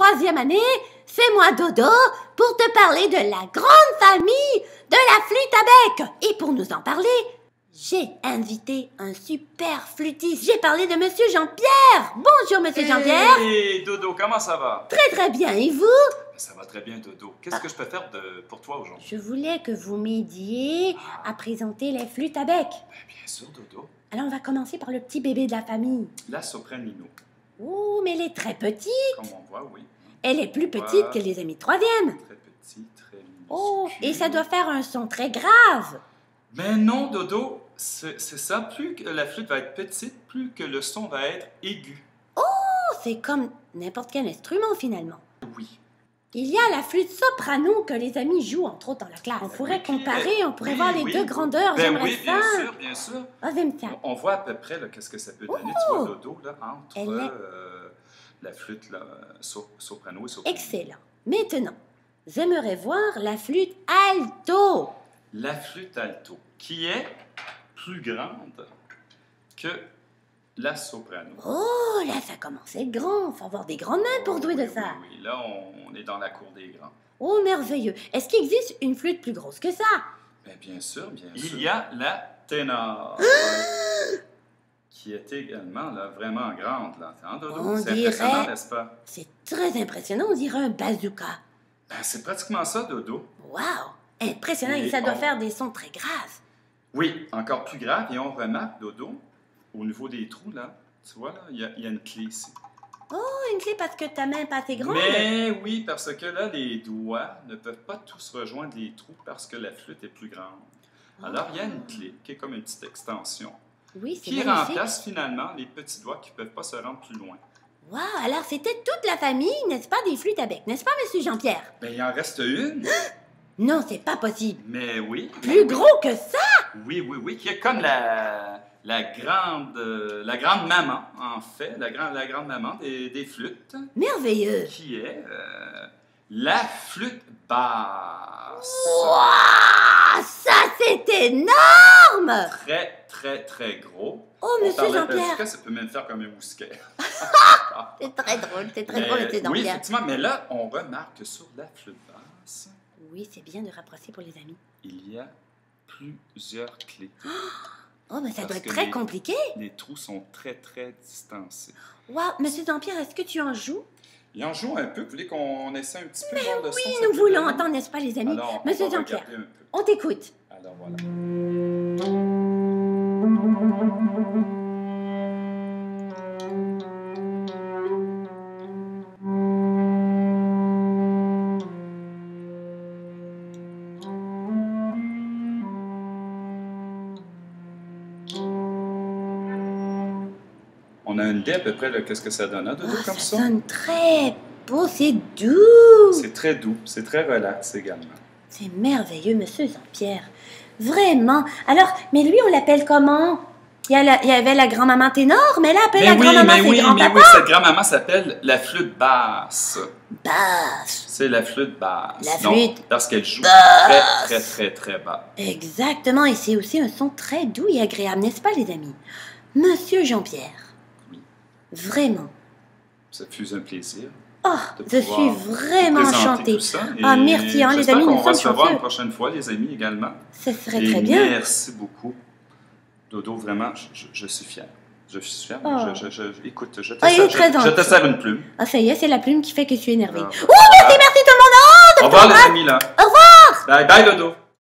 troisième année, c'est moi Dodo pour te parler de la grande famille de la flûte à bec. Et pour nous en parler, j'ai invité un super flûtiste. J'ai parlé de Monsieur Jean-Pierre. Bonjour Monsieur Jean-Pierre. Hey Dodo, comment ça va? Très très bien, et vous? Ça va très bien Dodo. Qu'est-ce que je peux faire pour toi aujourd'hui? Je voulais que vous m'aidiez à présenter les flûtes à bec. Bien sûr Dodo. Alors on va commencer par le petit bébé de la famille. La sopranino. Oh, mais elle est très petite. Comme on voit, oui. Elle est plus petite que les amis de troisième. Très petit, très minuscule. Oh, et ça doit faire un son très grave. Mais non Dodo, c'est ça. Plus que la flûte va être petite, plus que le son va être aigu. Oh, c'est comme n'importe quel instrument finalement. Oui. Il y a la flûte soprano que les amis jouent entre autres dans la classe. On pourrait comparer, on pourrait voir les deux grandeurs. Ben J'aimerais oui, ça. bien sûr. Oh, j'aime ça. On voit à peu près qu'est-ce que ça peut donner. Tu vois Dodo, là, entre la flûte soprano et soprano. Excellent. Maintenant, j'aimerais voir la flûte alto. La flûte alto, qui est plus grande que la soprano. Oh, là, ça commence à être grand. Faut avoir des grandes mains pour jouer de ça. Oui, là, on est dans la cour des grands. Oh, merveilleux. Est-ce qu'il existe une flûte plus grosse que ça? Ben, bien sûr. Il y a la ténor, qui est également là, vraiment grande. Là. Hein, Dodo? C'est impressionnant, n'est-ce pas? C'est très impressionnant. On dirait un bazooka. Ben, c'est pratiquement ça, Dodo. Wow! Impressionnant. Et ça doit faire des sons très graves. Oui, encore plus grave. Et on remarque, Dodo, au niveau des trous, là, tu vois, là, il y a une clé ici. Oh, une clé parce que ta main n'est pas assez grande? Mais oui, parce que là, les doigts ne peuvent pas tous rejoindre les trous parce que la flûte est plus grande. Alors, il y a une clé qui est comme une petite extension. Oui, c'est qui magnifique. remplace finalement les petits doigts qui ne peuvent pas se rendre plus loin. Wow, alors c'était toute la famille, n'est-ce pas, des flûtes à bec, n'est-ce pas, Monsieur Jean-Pierre? Ben, il en reste une. Non, c'est pas possible. Mais oui. Plus gros que ça? Oui, qui est comme la grande maman, en fait, la grande maman des flûtes. Merveilleux. Qui est la flûte basse. Wow, ça c'est énorme! Très gros. Oh, Monsieur Jean-Pierre. Ça peut même faire comme un mousquet. C'est très drôle, Monsieur Jean-Pierre. Oui, effectivement, mais là, on remarque que sur la flûte basse... Oui, c'est bien de rapprocher pour les amis. Il y a plusieurs clés. Oh, mais ça doit être très compliqué. Les trous sont très distancés. Wow, Monsieur Jean-Pierre, est-ce que tu en joues? Il en joue un peu. Vous voulez qu'on essaie un petit peu? Mais genre de oui, son, nous voulons entendre, n'est-ce pas, les amis? Alors, Monsieur Jean-Pierre, on t'écoute. Alors, voilà. On a une idée à peu près de qu'est-ce que ça donne, Dodo, comme ça? Ça sonne très beau, c'est doux. C'est très doux, c'est très relax également. C'est merveilleux, Monsieur Jean-Pierre. Vraiment. Alors, mais lui, on l'appelle comment? Il y avait la grand-maman ténor, mais là, appelle la grand-maman, c'est grand-papa. Oui, cette grand-maman s'appelle la flûte basse. Basse. C'est la flûte basse. La flûte donc, parce qu'elle joue très bas. Exactement, et c'est aussi un son très doux et agréable, n'est-ce pas, les amis? Monsieur Jean-Pierre. Oui. Vraiment. Ça fut un plaisir. Oh, je suis vraiment enchantée. Ah, merci, hein, les amis, nous sommes chanceux. On va se revoir une prochaine fois, les amis, également. Ce serait très bien. Merci beaucoup. Dodo, vraiment, je suis fier. Je suis fier. Oh. Écoute, je te sers une plume. Ah, ça y est, c'est la plume qui fait que je suis énervée. Ah, oh, merci tout le monde! Au revoir, les amis, là. Au revoir! Bye, Dodo.